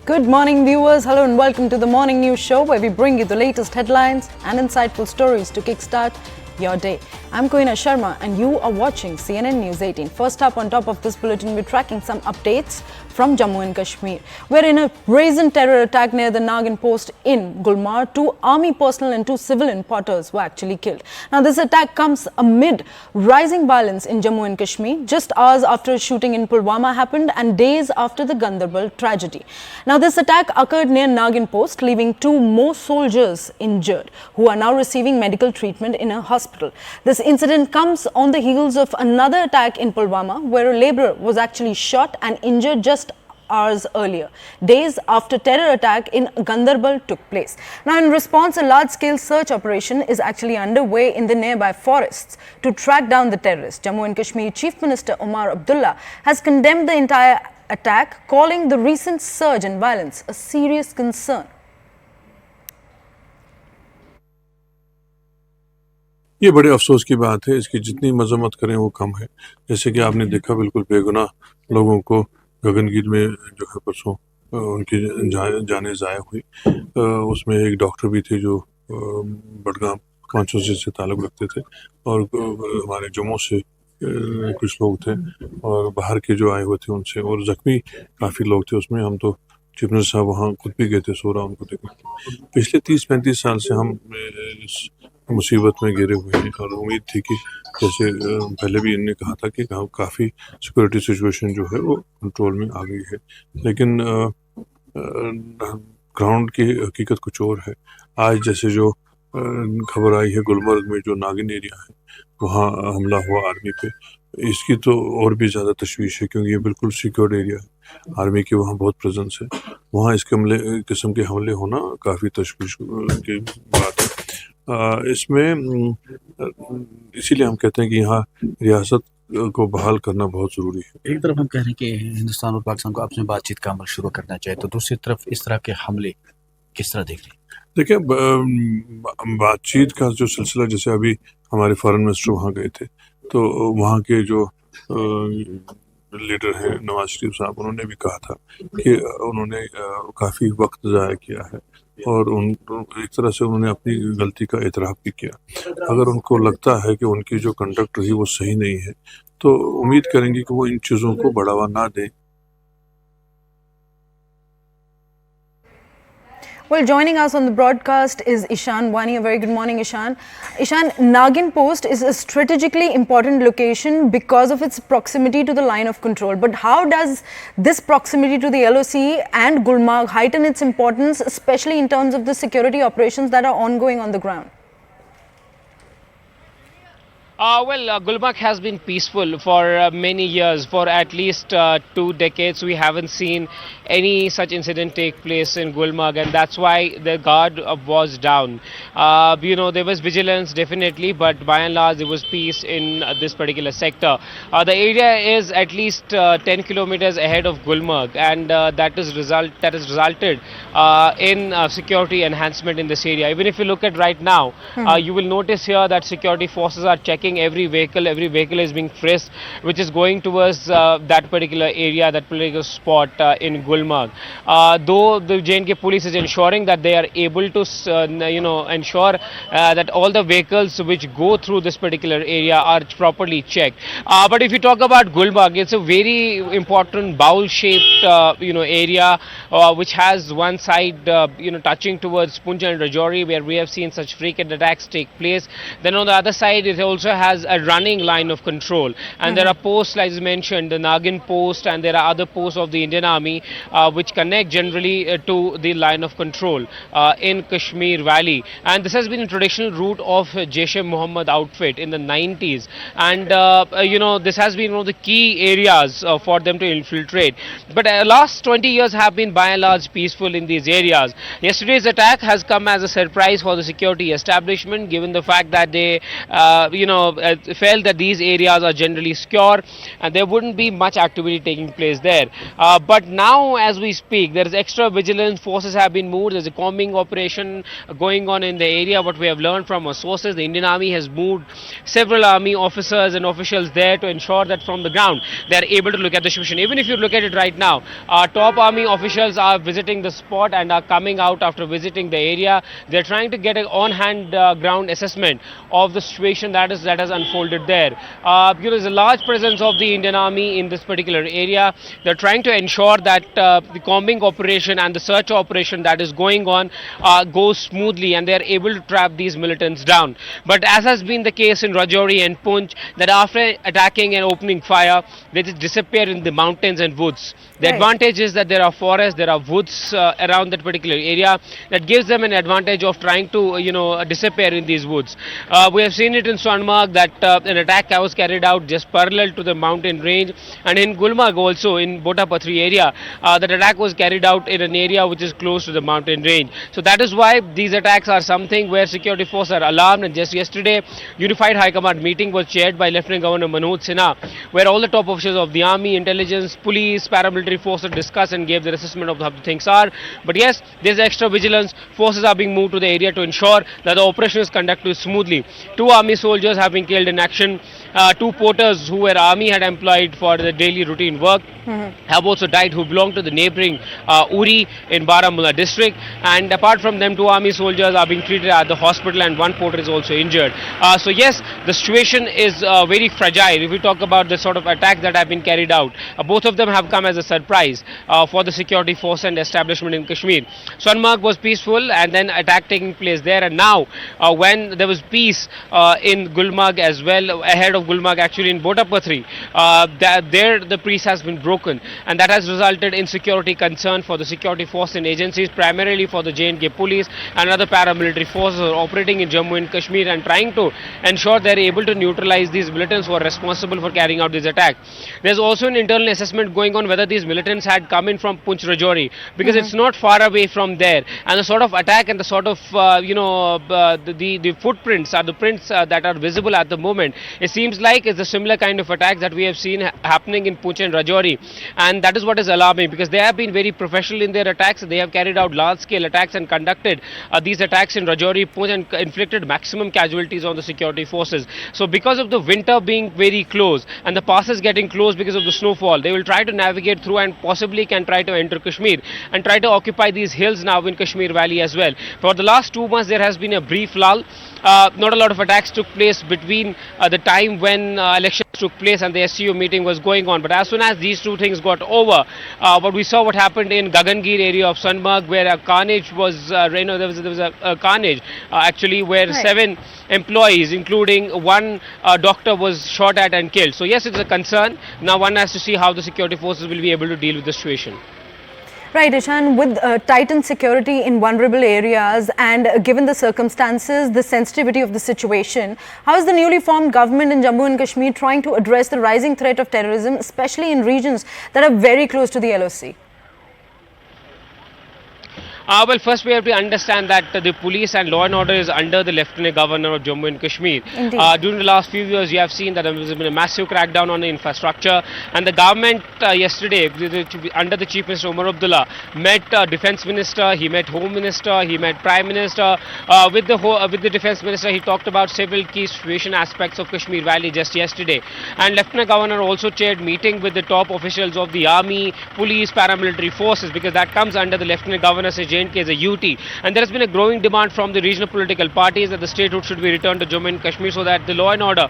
Good morning, viewers. Hello and welcome to the Morning News Show, where we bring you the latest headlines and insightful stories to kickstart your day. I'm Koina Sharma and you are watching CNN News 18. First up, on top of this bulletin, we're tracking some updates from Jammu and Kashmir, where in a brazen terror attack near the Nagin post in Gulmarg, 2 army personnel and 2 civilian porters were actually killed. Now, this attack comes amid rising violence in Jammu and Kashmir, just hours after a shooting in Pulwama happened and days after the Gulmarg tragedy. Now, this attack occurred near Nagin post, leaving 2 more soldiers injured, who are now receiving medical treatment in a hospital. This incident comes on the heels of another attack in Pulwama, where a labourer was actually shot and injured just hours earlier, days after terror attack in Gulmarg took place. Now, in response, a large-scale search operation is actually underway in the nearby forests to track down the terrorists. Jammu and Kashmir Chief Minister Omar Abdullah has condemned the entire attack, calling the recent surge in violence a serious concern. ये बड़े अफसोस की बात है। इसकी जितनी मजम्मत करें वो कम है। जैसे कि आपने देखा, बिल्कुल बेगुनाह लोगों को गगनगिर में जो है परसों उनकी जानें ज़ाया हुई। उसमें एक डॉक्टर भी थे जो बडगाम कॉन्स्टिट्यूंसी से ताल्लुक़ रखते थे, और हमारे जम्मू से कुछ लोग थे और बाहर के जो आए हुए थे उनसे, और ज़ख्मी काफ़ी लोग थे उसमें। हम तो चीफ मिनिस्टर साहब वहाँ खुद भी गए थे सोरा उनको देखने। पिछले 30-35 साल से हम इस मुसीबत में घिरे हुए हैं, और उम्मीद थी कि जैसे पहले भी इन्होंने कहा था कि काफ़ी सिक्योरिटी सिचुएशन जो है वो कंट्रोल में आ गई है, लेकिन ग्राउंड की हकीकत कुछ और है। आज जैसे जो खबर आई है, गुलमर्ग में जो नागिन एरिया है वहाँ हमला हुआ आर्मी पे, इसकी तो और भी ज़्यादा तशवीश है, क्योंकि ये बिल्कुल सिक्योर्ड एरिया है, आर्मी की वहाँ बहुत प्रेजेंस है। वहाँ इस किस्म के हमले होना काफ़ी तशवीश की बात है। इसमें इसीलिए हम कहते हैं कि यहाँ रियासत को बहाल करना बहुत ज़रूरी है। एक तरफ हम कह रहे हैं कि हिंदुस्तान और पाकिस्तान को आपस में बातचीत का अमल शुरू करना चाहिए, तो दूसरी तरफ इस तरह के हमले किस तरह देख रहे हैं? देखिए, बातचीत का जो सिलसिला, जैसे अभी हमारे फॉरेन मिनिस्टर वहाँ गए थे, तो वहाँ के जो लीडर हैं नवाज शरीफ साहब, उन्होंने भी कहा था कि उन्होंने काफ़ी वक्त ज़ाया किया है, और एक तरह से उन्होंने अपनी गलती का एतराफ़ भी किया। अगर उनको लगता है कि उनकी जो कंडक्ट रही वो सही नहीं है, तो उम्मीद करेंगे कि वो इन चीज़ों को बढ़ावा ना दें। Well, joining us on the broadcast is Ieshan Wani. A very good morning, Ieshan. Ieshan, Nagin Post is a strategically important location because of its proximity to the line of control. But how does this proximity to the LOC and Gulmarg heighten its importance, especially in terms of the security operations that are ongoing on the ground? Gulmarg has been peaceful for many years. For at least 2 decades, we haven't seen any such incident take place in Gulmarg, and that's why the guard was down. There was vigilance definitely, but by and large, there was peace in this particular sector. The area is at least 10 kilometers ahead of Gulmarg, and that has resulted in security enhancement in this area. Even if you look at right now, you will notice here that security forces are checking every vehicle is being frisked, which is going towards that particular area, that particular spot in Gulmarg. Though the J&K police is ensuring that they are able to ensure that all the vehicles which go through this particular area are properly checked. But if you talk about Gulmarg, it's a very important bowl-shaped area which has one side touching towards Poonch and Rajouri, where we have seen such frequent attacks take place. Then on the other side, it also has a running line of control, and there are posts, like I mentioned, the Nagin post, and there are other posts of the Indian Army which connect generally to the line of control in Kashmir Valley. And this has been a traditional route of Jaish-e-Mohammed outfit in the 90s, and this has been one of the key areas for them to infiltrate. But last 20 years have been by and large peaceful in these areas. Yesterday's attack has come as a surprise for the security establishment, given the fact that they felt that these areas are generally secure and there wouldn't be much activity taking place there. But now, as we speak, there is extra vigilance. Forces have been moved. There's a combing operation going on in the area. What we have learned from our sources, the Indian Army has moved several army officers and officials there to ensure that from the ground they are able to look at the situation. Even if you look at it right now, our top army officials are visiting the spot and are coming out after visiting the area. They're trying to get an on-hand ground assessment of the situation that has unfolded there. There's a large presence of the Indian Army in this particular area. They're trying to ensure that the combing operation and the search operation that is going on goes smoothly and they're able to trap these militants down. But as has been the case in Rajouri and Poonch, that after attacking and opening fire, they just disappear in the mountains and woods. The advantage is that there are forests, there are woods around that particular area that gives them an advantage of trying to, disappear in these woods. We have seen it in Gulmarg that an attack was carried out just parallel to the mountain range, and in Gulmarg also in Botapatri area, that attack was carried out in an area which is close to the mountain range. So that is why these attacks are something where security forces are alarmed. And just yesterday, Unified High Command meeting was chaired by Lieutenant Governor Manoj Sinha, where all the top officials of the army, intelligence, police, paramilitary forces discussed and gave their assessment of how the things are. But yes, there's extra vigilance. Forces are being moved to the area to ensure that the operation is conducted smoothly. 2 army soldiers have been killed in action. 2 porters who were army had employed for the daily routine work have also died, who belong to the neighboring Uri in Baramulla district. And apart from them, 2 army soldiers are being treated at the hospital and 1 porter is also injured. So yes, the situation is very fragile. If we talk about the sort of attacks that have been carried out, both of them have come as a surprise for the security force and establishment in Kashmir. Gulmarg was peaceful and then attack taking place there, and now when there was peace in Gulmarg as well, ahead of Gulmarg actually in Botapatri, there the peace has been broken, and that has resulted in security concern for the security force and agencies, primarily for the J&K police and other paramilitary forces operating in Jammu and Kashmir and trying to ensure they are able to neutralize these militants who are responsible for carrying out this attack. There's also an internal assessment going on whether these militants had come in from Poonch Rajouri, because it's not far away from there, and the sort of attack and the sort of the footprints are the prints that are visible at the moment. It seems like it's a similar kind of attack that we have seen happening in Poonch and Rajouri, and that is what is alarming, because they have been very professional in their attacks. They have carried out large scale attacks and conducted these attacks in Rajouri, Poonch, and inflicted maximum casualties on the security forces. So because of the winter being very close and the passes getting closed because of the snowfall, they will try to navigate through and possibly can try to enter Kashmir and try to occupy these hills now in Kashmir Valley as well. For the last 2 months there has been a brief lull. Not a lot of attacks took place between the time when elections took place and the SCU meeting was going on. But as soon as these 2 things got over, what we saw what happened in Gagangir area of Gulmarg, where a carnage was, there was a carnage actually where 7 employees, including 1 doctor, was shot at and killed. So yes, it's a concern. Now one has to see how the security forces will be able to deal with the situation. Right, Ieshan, with tightened security in vulnerable areas and given the circumstances, the sensitivity of the situation, how is the newly formed government in Jammu and Kashmir trying to address the rising threat of terrorism, especially in regions that are very close to the LOC? Well, first we have to understand that the police and law and order is under the Lieutenant Governor of Jammu and Kashmir. During the last few years, you have seen that there has been a massive crackdown on the infrastructure, and the government yesterday, under the Chief Minister Umar Abdullah, met Defence Minister, he met Home Minister, he met Prime Minister. With the Defence Minister, he talked about several key situation aspects of Kashmir Valley just yesterday. And Lieutenant Governor also chaired meeting with the top officials of the army, police, paramilitary forces, because that comes under the Lieutenant Governor's J&K as a UT, and there has been a growing demand from the regional political parties that the statehood should be returned to Jammu and Kashmir so that the law and order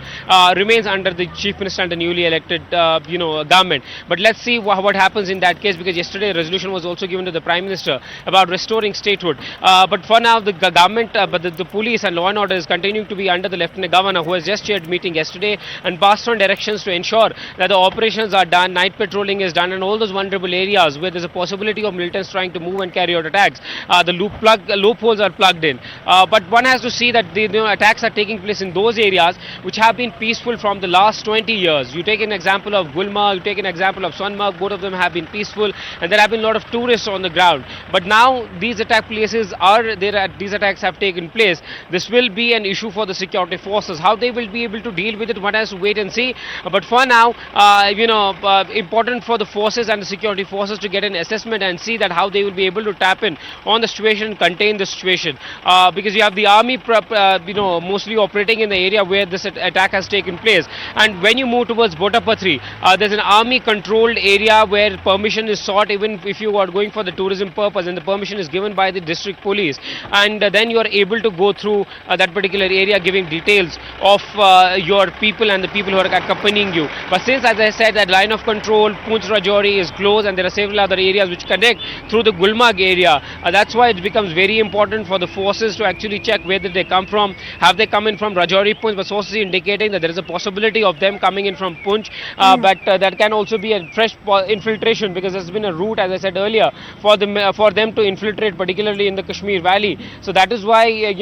remains under the Chief Minister and the newly elected government. But let's see what happens in that case, because yesterday a resolution was also given to the Prime Minister about restoring statehood. But for now, the government, the police and law and order is continuing to be under the Lieutenant Governor, who has just chaired meeting yesterday and passed on directions to ensure that the operations are done, night patrolling is done, and all those vulnerable areas where there's a possibility of militants trying to move and carry out attacks, airbags, the loopholes are plugged in. But one has to see that the attacks are taking place in those areas which have been peaceful from the last 20 years. You take an example of Gulmarg, you take an example of Sonmarg, both of them have been peaceful, and there have been a lot of tourists on the ground. But now these attack places are there, these attacks have taken place. This will be an issue for the security forces. How they will be able to deal with it, one has to wait and see. But for now, important for the forces and the security forces to get an assessment and see that how they will be able to tap in on the situation and contain the situation. Because you have the army mostly operating in the area where this attack has taken place. And when you move towards Botapatri, there's an army controlled area where permission is sought even if you are going for the tourism purpose, and the permission is given by the district police, and then you are able to go through that particular area giving details of your people and the people who are accompanying you. But since, as I said, that line of control Poonch Rajouri is closed and there are several other areas which connect through the Gulmarg area, that's why it becomes very important for the forces to actually check where did they come from. Have they come in from Rajouri, Poonch? But sources indicating that there is a possibility of them coming in from Poonch, but that can also be a fresh infiltration, because there's been a route, as I said earlier, for them to infiltrate, particularly in the Kashmir Valley. So that is why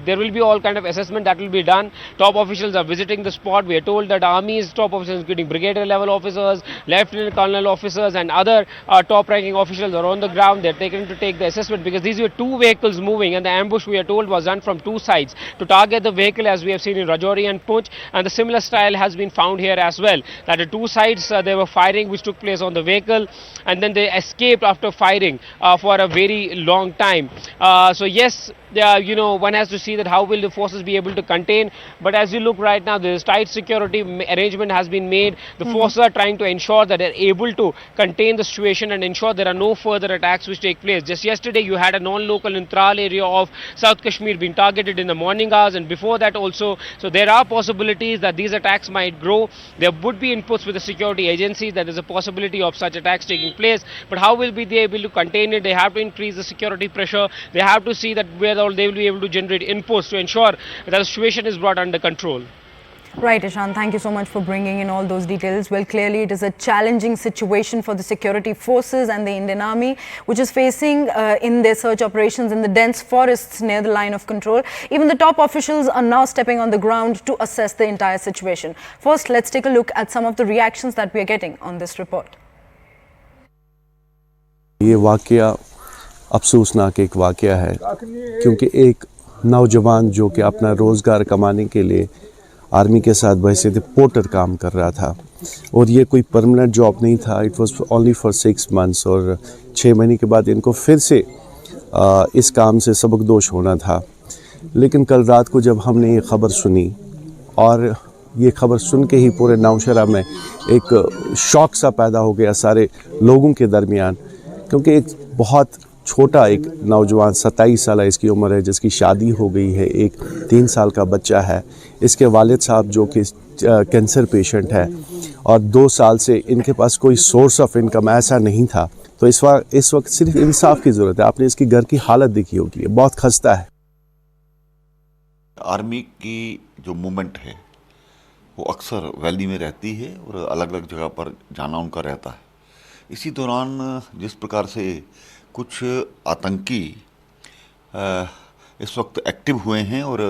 there will be all kind of assessment that will be done. Top officials are visiting the spot. We are told that Army's top officials, including brigadier level officers, lieutenant colonel officers, and other top ranking officials are on the ground. They're taken to take the assessment, because these were two vehicles moving, and the ambush, we are told, was done from two sides to target the vehicle, as we have seen in Rajouri and Poonch, and the similar style has been found here as well, that the two sides there were firing which took place on the vehicle, and then they escaped after firing for a very long time. So yes, one has to see that how will the forces be able to contain. But as you look right now, this tight security arrangement has been made. The forces are trying to ensure that they're able to contain the situation and ensure there are no further attacks which take place. Just yesterday you had a non-local Nintral area of South Kashmir being targeted in the morning hours, and before that also. So there are possibilities that these attacks might grow. There would be inputs with the security agencies that there is a possibility of such attacks taking place. But how will be they able to contain it? They have to increase the security pressure. They have to see that where they will be able to generate inputs to ensure that the situation is brought under control. Right, Ieshan, thank you so much for bringing in all those details. Well, clearly it is a challenging situation for the security forces and the Indian Army, which is facing in their search operations in the dense forests near the line of control. Even the top officials are now stepping on the ground to assess the entire situation. First, let's take a look at some of the reactions that we are getting on this report. ये वाकया अफसोसनाक एक वाकया है, क्योंकि एक नौजवान जो कि अपना रोज़गार कमाने के लिए आर्मी के साथ वैसे थे पोर्टर काम कर रहा था, और ये कोई परमानेंट जॉब नहीं था. It was only for 6 months, और 6 महीने के बाद इनको फिर से इस काम से सबकदोश होना था. लेकिन कल रात को जब हमने ये ख़बर सुनी, और ये खबर सुन के ही पूरे नौशहरा में एक शौक सा पैदा हो गया सारे लोगों के दरमियान, क्योंकि एक बहुत छोटा एक नौजवान 27 साल इसकी उम्र है, जिसकी शादी हो गई है, एक 3 साल का बच्चा है, इसके वालिद साहब जो कि कैंसर पेशेंट है, और 2 साल से इनके पास कोई सोर्स ऑफ इनकम ऐसा नहीं था. तो इस वक्त सिर्फ इंसाफ की ज़रूरत है. आपने इसकी घर की हालत देखी होगी, बहुत खस्ता है. आर्मी की जो मूवमेंट है वो अक्सर वैली में रहती है और अलग अलग जगह पर जाना उनका रहता है. इसी दौरान जिस प्रकार से कुछ आतंकी इस वक्त एक्टिव हुए हैं और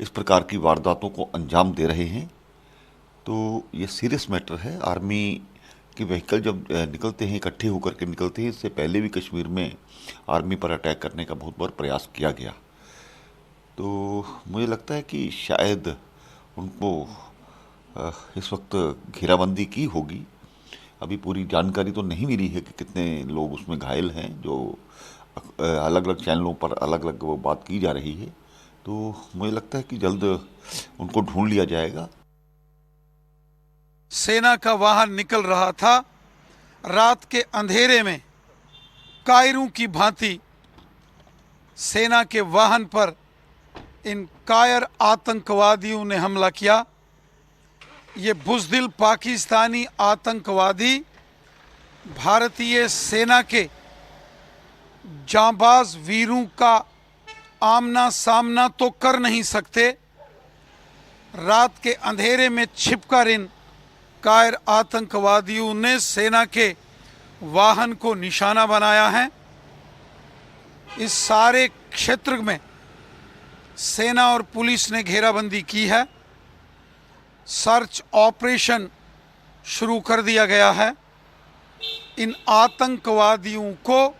इस प्रकार की वारदातों को अंजाम दे रहे हैं, तो ये सीरियस मैटर है. आर्मी की व्हीकल जब निकलते हैं, इकट्ठे होकर के निकलते हैं, इससे पहले भी कश्मीर में आर्मी पर अटैक करने का बहुत बार प्रयास किया गया. तो मुझे लगता है कि शायद उनको इस वक्त घेराबंदी की होगी. अभी पूरी जानकारी तो नहीं मिली है कि कितने लोग उसमें घायल हैं, जो अलग अलग चैनलों पर अलग अलग वो बात की जा रही है. तो मुझे लगता है कि जल्द उनको ढूंढ लिया जाएगा. सेना का वाहन निकल रहा था. रात के अंधेरे में कायरों की भांति सेना के वाहन पर इन कायर आतंकवादियों ने हमला किया. ये बुज़दिल पाकिस्तानी आतंकवादी भारतीय सेना के जांबाज वीरों का आमना सामना तो कर नहीं सकते. रात के अंधेरे में छिपकर इन कायर आतंकवादियों ने सेना के वाहन को निशाना बनाया है. इस सारे क्षेत्र में सेना और पुलिस ने घेराबंदी की है। सर्च ऑपरेशन शुरू कर दिया गया है। इन आतंकवादियों को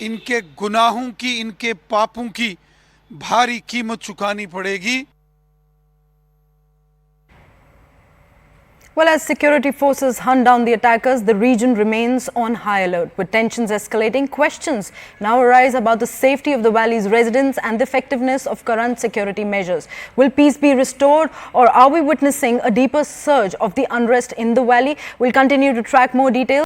इनके गुनाहों की, इनके पापों की भारी कीमत चुकानी पड़ेगी। Well, as security forces hunt down the attackers, the region remains on high alert. With tensions escalating, questions now arise about the safety of the valley's residents and the effectiveness of current security measures. Will peace be restored, or are we witnessing a deeper surge of the unrest in the valley? We'll continue to track more details.